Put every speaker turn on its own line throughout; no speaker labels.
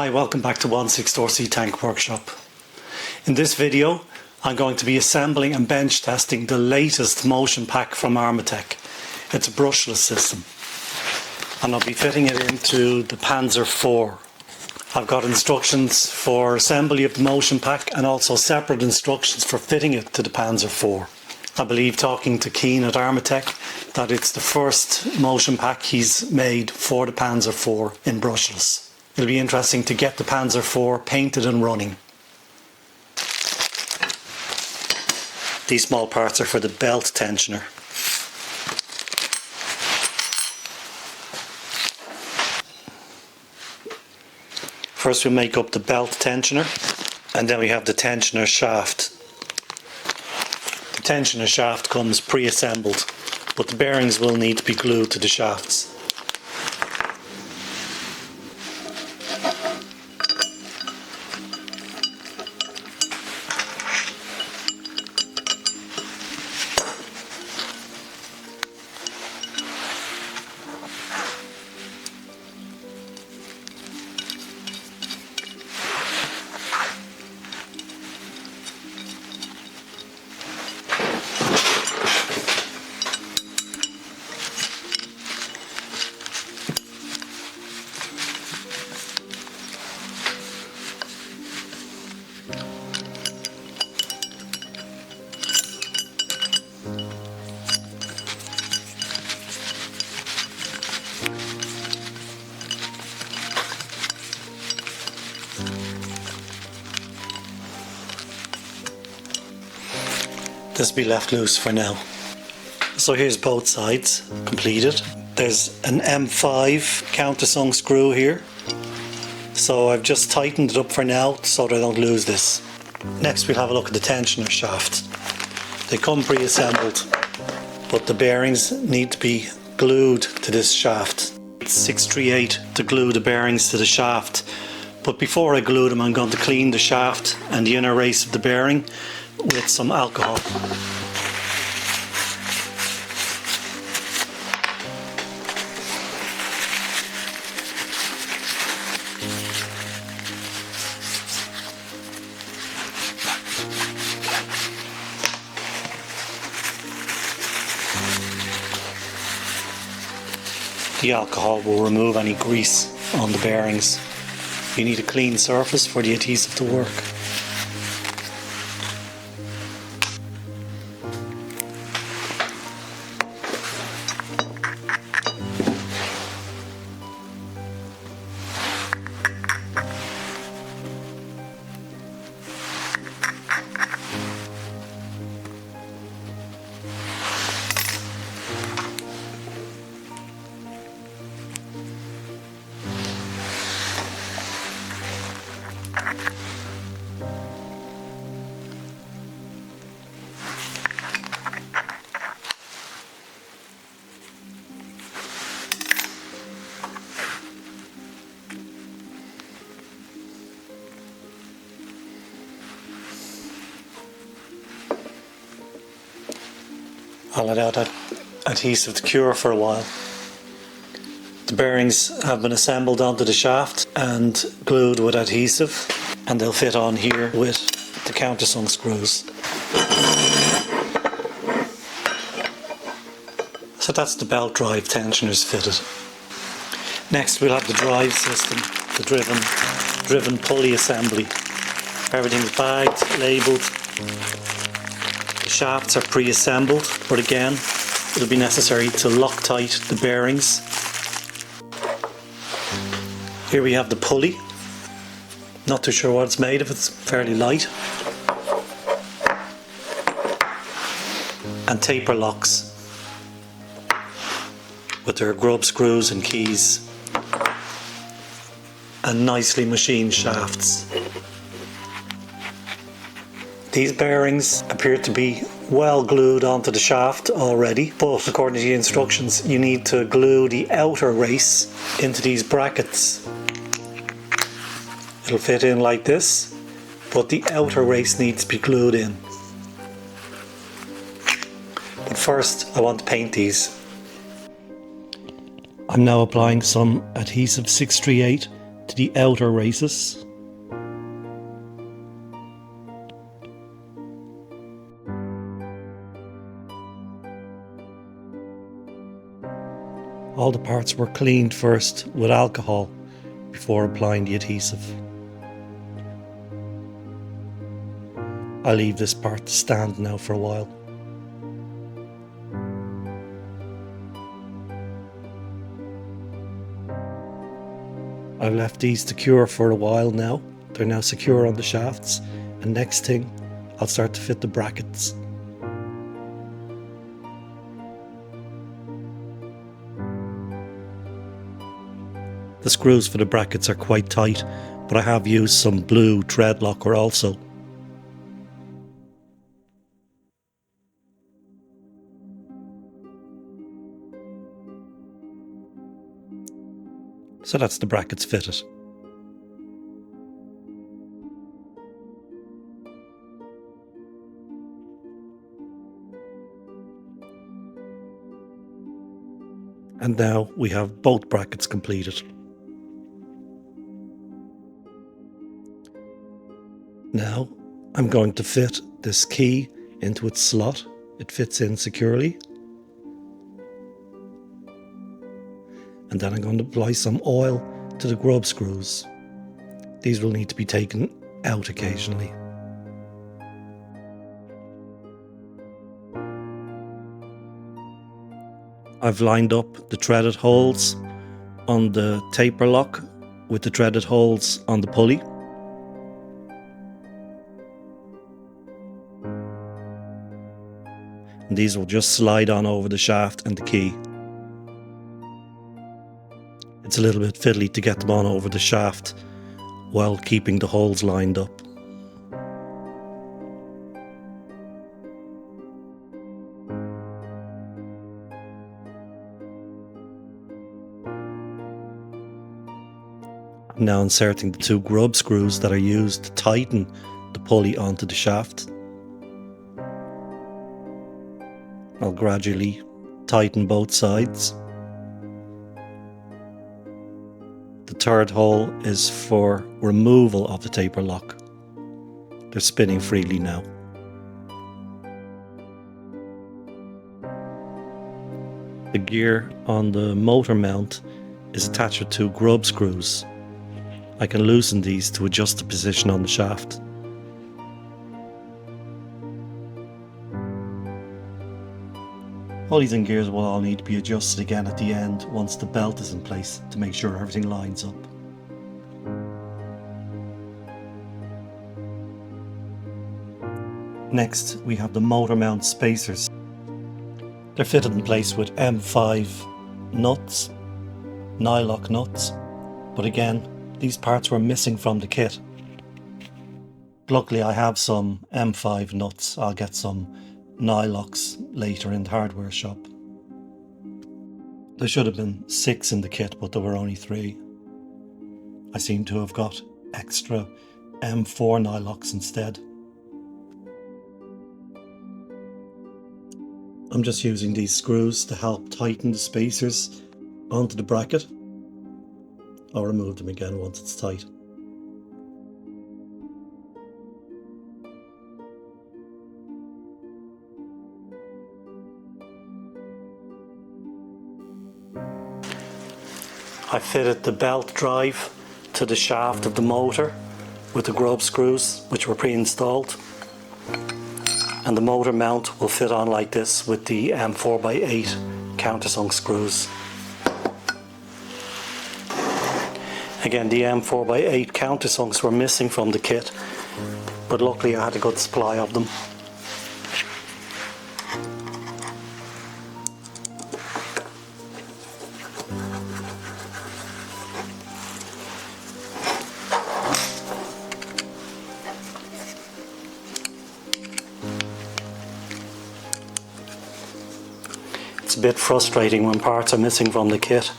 Hi, welcome back to 16RC Tank Workshop. In this video I'm going to be assembling and bench testing the latest motion pack from Armortek. It's a brushless system and I'll be fitting it into the Panzer IV. I've got instructions for assembly of the motion pack and also separate instructions for fitting it to the Panzer IV. I believe, talking to Keane at Armortek, that it's the first motion pack he's made for the Panzer IV in brushless. It'll be interesting to get the Panzer IV painted and running. These small parts are for the belt tensioner. First we make up the belt tensioner, and then we have the tensioner shaft. The tensioner shaft comes pre-assembled, but the bearings will need to be glued to the shafts. This will be left loose for now. So here's both sides completed. There's an M5 countersunk screw here. So I've just tightened it up for now so that I don't lose this. Next we'll have a look at the tensioner shaft. They come pre-assembled, but the bearings need to be glued to this shaft. It's 638 to glue the bearings to the shaft. But before I glue them, I'm going to clean the shaft and the inner race of the bearing with some alcohol. The alcohol will remove any grease on the bearings. You need a clean surface for the adhesive to work. I'll allow that adhesive to cure for a while. The bearings have been assembled onto the shaft and glued with adhesive, and they'll fit on here with the countersunk screws. So that's the belt drive tensioners fitted. Next we'll have the drive system, the driven pulley assembly. Everything's bagged, labelled. The shafts are pre-assembled, but again it'll be necessary to Loctite the bearings. Here we have the pulley. Not too sure what it's made of, it's fairly light. And taper locks with their grub screws and keys. And nicely machined shafts. These bearings appear to be well glued onto the shaft already, but according to the instructions you need to glue the outer race into these brackets. It'll fit in like this, but the outer race needs to be glued in. But first I want to paint these. I'm now applying some adhesive 638 to the outer races. All the parts were cleaned first with alcohol before applying the adhesive. I'll leave this part to stand now for a while. I've left these to cure for a while now. They're now secure on the shafts, and next thing I'll start to fit the brackets. The screws for the brackets are quite tight, but I have used some blue thread locker also. So that's the brackets fitted. And now we have both brackets completed. Now I'm going to fit this key into its slot. It fits in securely. And then I'm going to apply some oil to the grub screws. These will need to be taken out occasionally. I've lined up the threaded holes on the taper lock with the threaded holes on the pulley. And these will just slide on over the shaft and the key. It's a little bit fiddly to get them on over the shaft while keeping the holes lined up. I'm now inserting the two grub screws that are used to tighten the pulley onto the shaft. I'll gradually tighten both sides. The third hole is for removal of the taper lock. They're spinning freely now. The gear on the motor mount is attached with two grub screws. I can loosen these to adjust the position on the shaft. Pulleys and gears will all need to be adjusted again at the end once the belt is in place to make sure everything lines up. Next, we have the motor mount spacers. They're fitted in place with M5 nuts, nylock nuts, but again, these parts were missing from the kit. Luckily I have some M5 nuts. I'll get some nylocks later in the hardware shop. There should have been 6 in the kit, but there were only 3. I seem to have got extra M4 nylocks instead. I'm just using these screws to help tighten the spacers onto the bracket. I'll remove them again once it's tight. I fitted the belt drive to the shaft of the motor with the grub screws, which were pre-installed. And the motor mount will fit on like this with the M4x8 countersunk screws. Again, the M4x8 countersunks were missing from the kit, but luckily I had a good supply of them. It's a bit frustrating when parts are missing from the kit,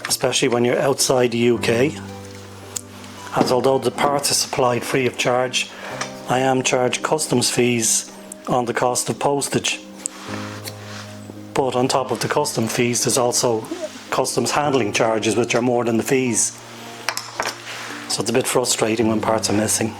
especially when you're outside the UK, as although the parts are supplied free of charge, I am charged customs fees on the cost of postage. But on top of the custom fees, there's also customs handling charges, which are more than the fees. So it's a bit frustrating when parts are missing.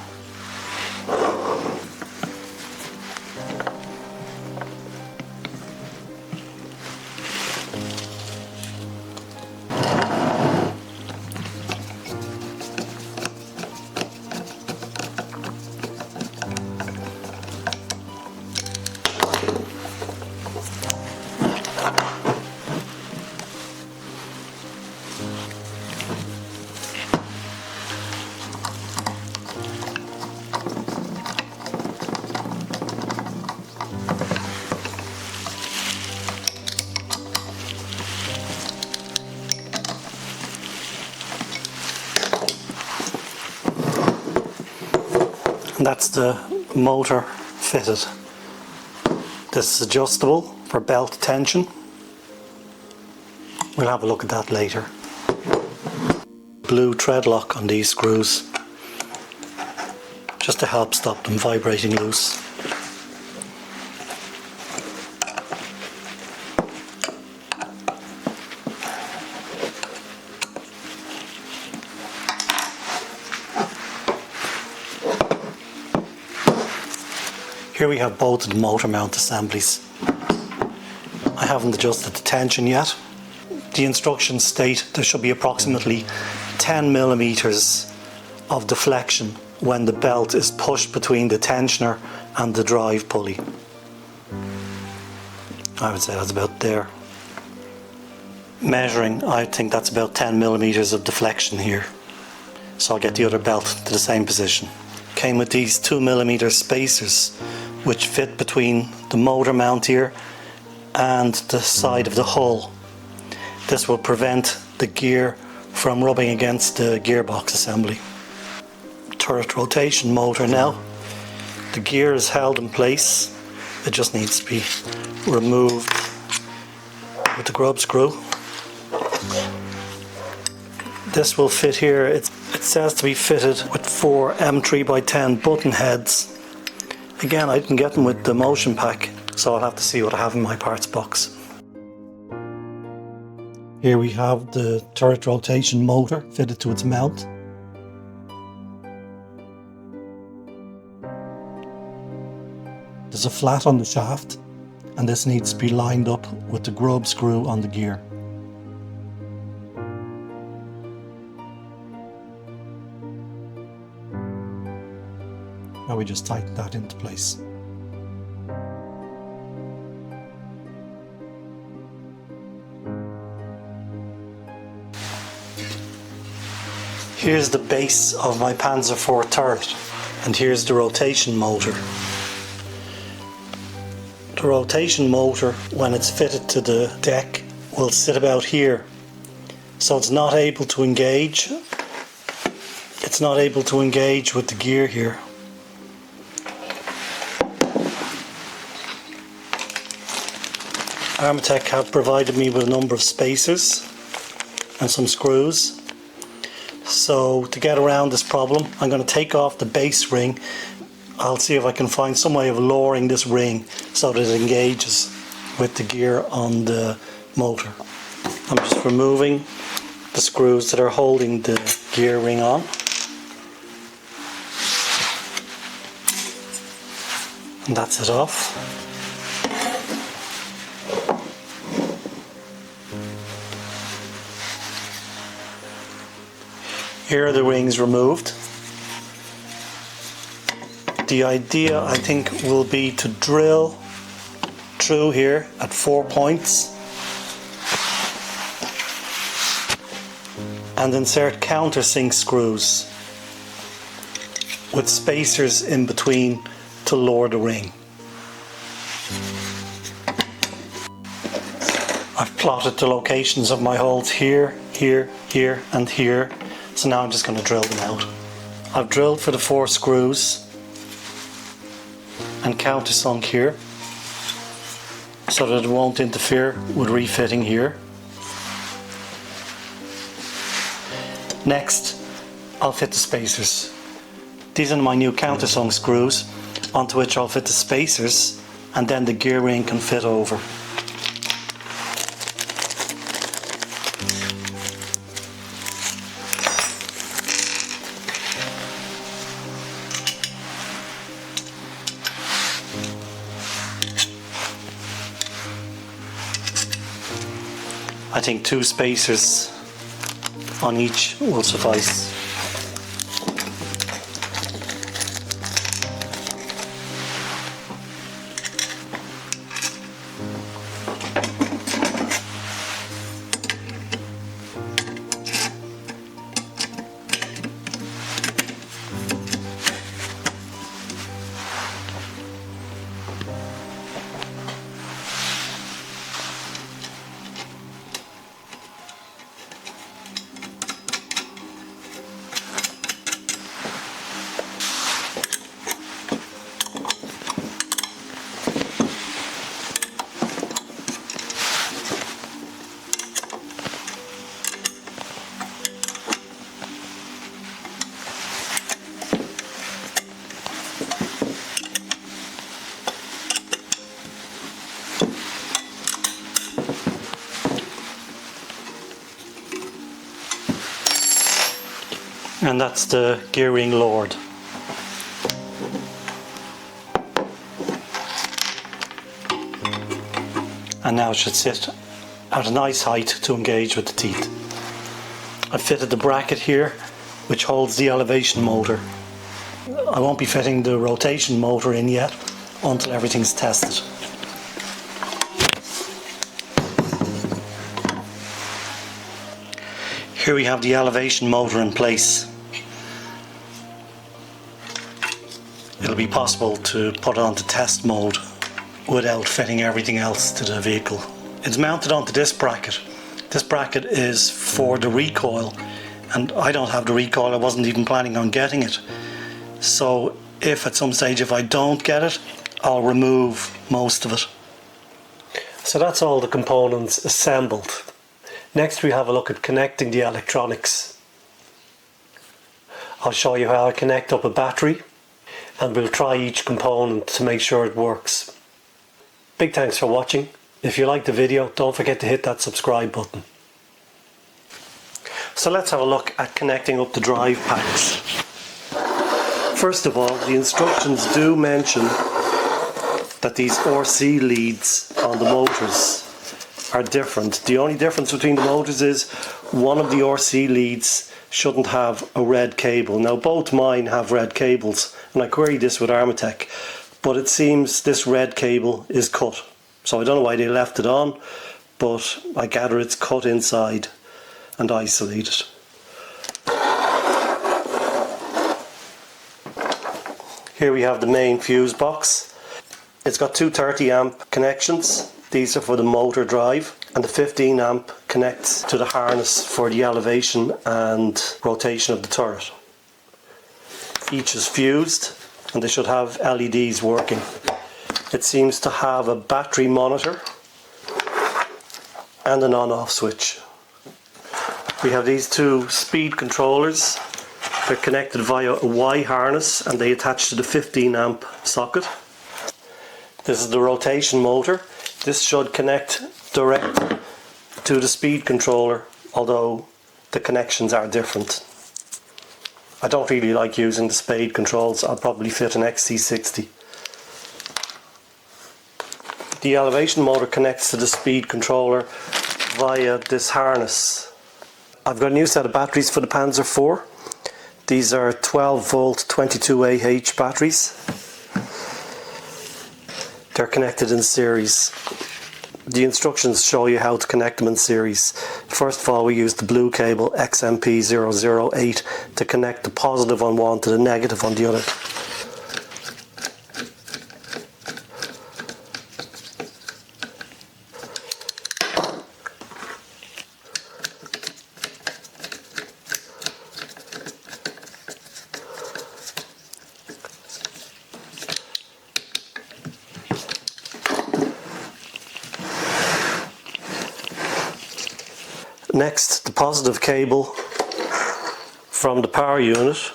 And that's the motor fitted. This is adjustable for belt tension. We'll have a look at that later. Blue tread lock on these screws, just to help stop them vibrating loose. Here we have both of the motor mount assemblies. I haven't adjusted the tension yet. The instructions state there should be approximately 10 millimeters of deflection when the belt is pushed between the tensioner and the drive pulley. I would say that's about there. Measuring, I think that's about 10 millimeters of deflection here. So I'll get the other belt to the same position. Came with these 2 millimeter spacers which fit between the motor mount here and the side of the hull. This will prevent the gear from rubbing against the gearbox assembly. Turret rotation motor now. The gear is held in place. It just needs to be removed with the grub screw. This will fit here. It says to be fitted with 4 M3x10 button heads. Again, I didn't get them with the motion pack, so I'll have to see what I have in my parts box. Here we have the turret rotation motor fitted to its mount. There's a flat on the shaft, and this needs to be lined up with the grub screw on the gear. Now we just tighten that into place. Here's the base of my Panzer IV turret, and here's the rotation motor. The rotation motor, when it's fitted to the deck, will sit about here. So it's not able to engage. It's not able to engage with the gear here. Armortek have provided me with a number of spacers and some screws. So to get around this problem, I'm going to take off the base ring. I'll see if I can find some way of lowering this ring so that it engages with the gear on the motor. I'm just removing the screws that are holding the gear ring on. And that's it off. Here are the rings removed. The idea, I think, will be to drill through here at 4 points and insert countersink screws with spacers in between to lower the ring. I've plotted the locations of my holes here, here, here and here. So now I'm just going to drill them out. I've drilled for the 4 screws and countersunk here so that it won't interfere with refitting here. Next, I'll fit the spacers. These are my new countersunk screws onto which I'll fit the spacers, and then the gear ring can fit over. I think 2 spacers on each will suffice. And that's the gearing lowered. And now it should sit at a nice height to engage with the teeth. I fitted the bracket here which holds the elevation motor. I won't be fitting the rotation motor in yet until everything's tested. Here we have the elevation motor in place. It'll be possible to put it onto test mode without fitting everything else to the vehicle. It's mounted onto this bracket. This bracket is for the recoil, and I don't have the recoil. I wasn't even planning on getting it. So if at some stage if I don't get it, I'll remove most of it. So that's all the components assembled. Next we have a look at connecting the electronics. I'll show you how I connect up a battery, and we'll try each component to make sure it works. Big thanks for watching. If you liked the video, don't forget to hit that subscribe button. So let's have a look at connecting up the drive packs. First of all, the instructions do mention that these RC leads on the motors are different. The only difference between the motors is one of the RC leads shouldn't have a red cable. Now both mine have red cables, and I queried this with Armortek, but it seems this red cable is cut. So I don't know why they left it on, but I gather it's cut inside and isolated. Here we have the main fuse box. It's got two 30 amp connections. These are for the motor drive, and the 15 amp connects to the harness for the elevation and rotation of the turret. Each is fused and they should have LEDs working. It seems to have a battery monitor and an on-off switch. We have these two speed controllers. They're connected via a Y harness and they attach to the 15 amp socket. This is the rotation motor. This should connect direct to the speed controller, although the connections are different. I don't really like using the spade controls. I'll probably fit an XC60. The elevation motor connects to the speed controller via this harness. I've got a new set of batteries for the Panzer IV. These are 12 volt 22Ah batteries. They're connected in series. The instructions show you how to connect them in series. First of all, we use the blue cable XMP008 to connect the positive on one to the negative on the other. Next, the positive cable from the power unit.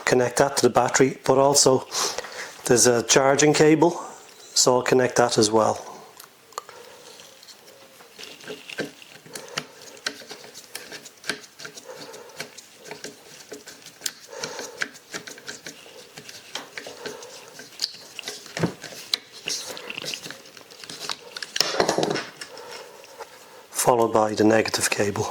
Connect that to the battery, but also there's a charging cable, so I'll connect that as well.
followed by the negative cable.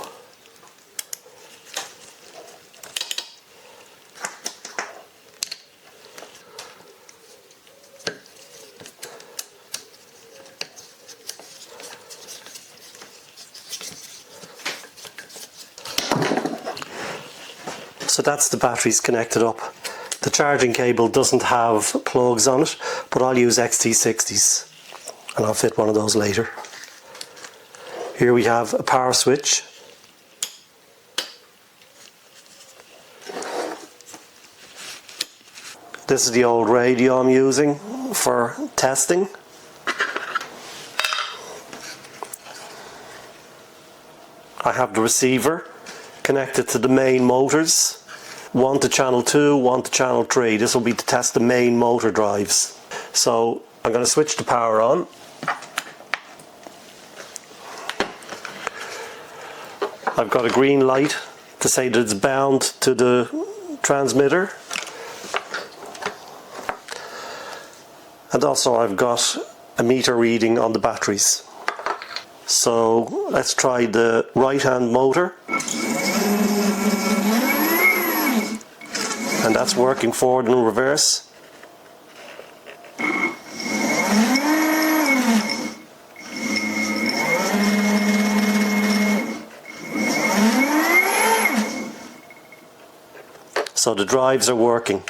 So that's the batteries connected up. The charging cable doesn't have plugs on it, but I'll use XT60s and I'll fit one of those later. Here we have a power switch. This is the old radio I'm using for testing. I have the receiver connected to the main motors. One to channel 2, one to channel 3. This will be to test the main motor drives. So I'm going to switch the power on. I've got a green light to say that it's bound to the transmitter. And also I've got a meter reading on the batteries. So let's try the right hand motor. And that's working forward and reverse. So the drives are working.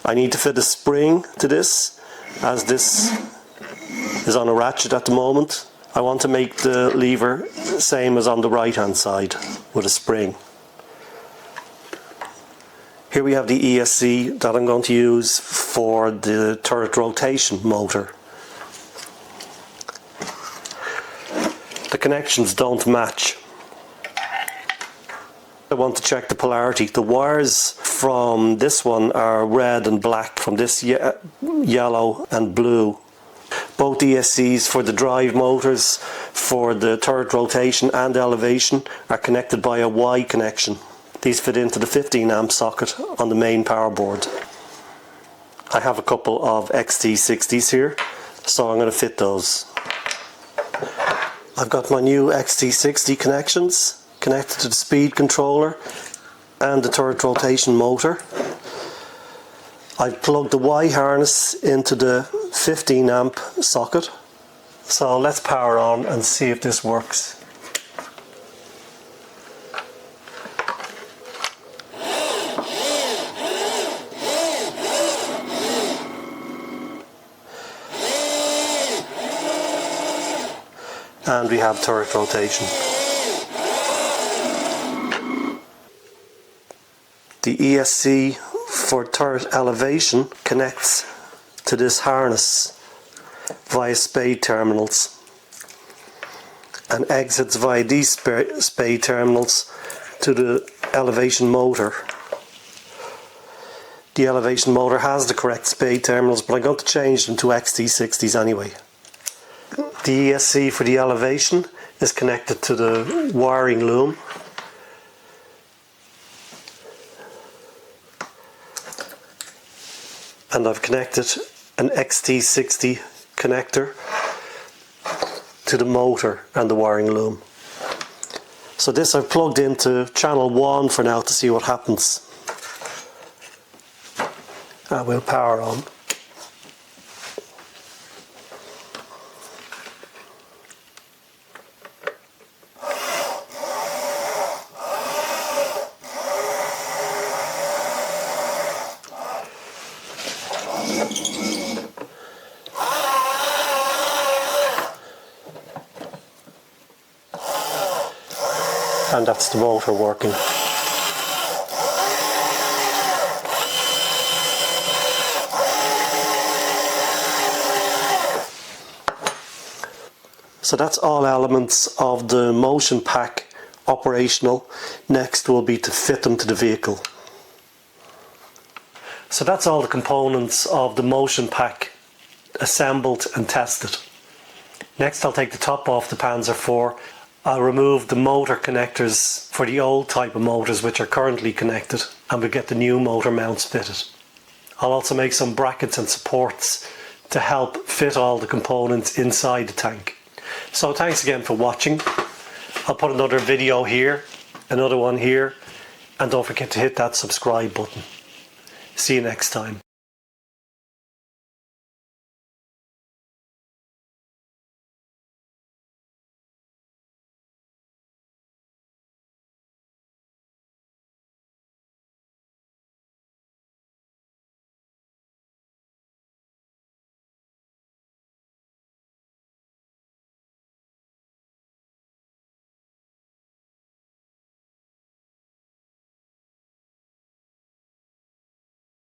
I need to fit a spring to this, as this is on a ratchet at the moment. I want to make the lever same as on the right hand side with a spring. Here we have the ESC that I'm going to use for the turret rotation motor. The connections don't match. I want to check the polarity. The wires from this one are red and black, from this yellow and blue. Both ESCs for the drive motors, for the turret rotation and elevation, are connected by a Y connection. These fit into the 15 amp socket on the main power board. I have a couple of XT60s here, so I'm going to fit those. I've got my new XT60 connections connected to the speed controller and the turret rotation motor. I've plugged the Y harness into the 15 amp socket. So let's power on and see if this works. And we have turret rotation. The ESC for turret elevation connects to this harness via spade terminals and exits via these spade terminals to the elevation motor. The elevation motor has the correct spade terminals, but I'm going to change them to XT60s anyway. The ESC for the elevation is connected to the wiring loom. And I've connected an XT60 connector to the motor and the wiring loom. So this I've plugged into channel 1 for now to see what happens. I will power on. And that's the motor working. So that's all elements of the motion pack operational. Next will be to fit them to the vehicle. So that's all the components of the motion pack assembled and tested. Next I'll take the top off the Panzer IV. I'll remove the motor connectors for the old type of motors which are currently connected, and we'll get the new motor mounts fitted. I'll also make some brackets and supports to help fit all the components inside the tank. So thanks again for watching. I'll put another video here, another one here, and don't forget to hit that subscribe button. See you next time.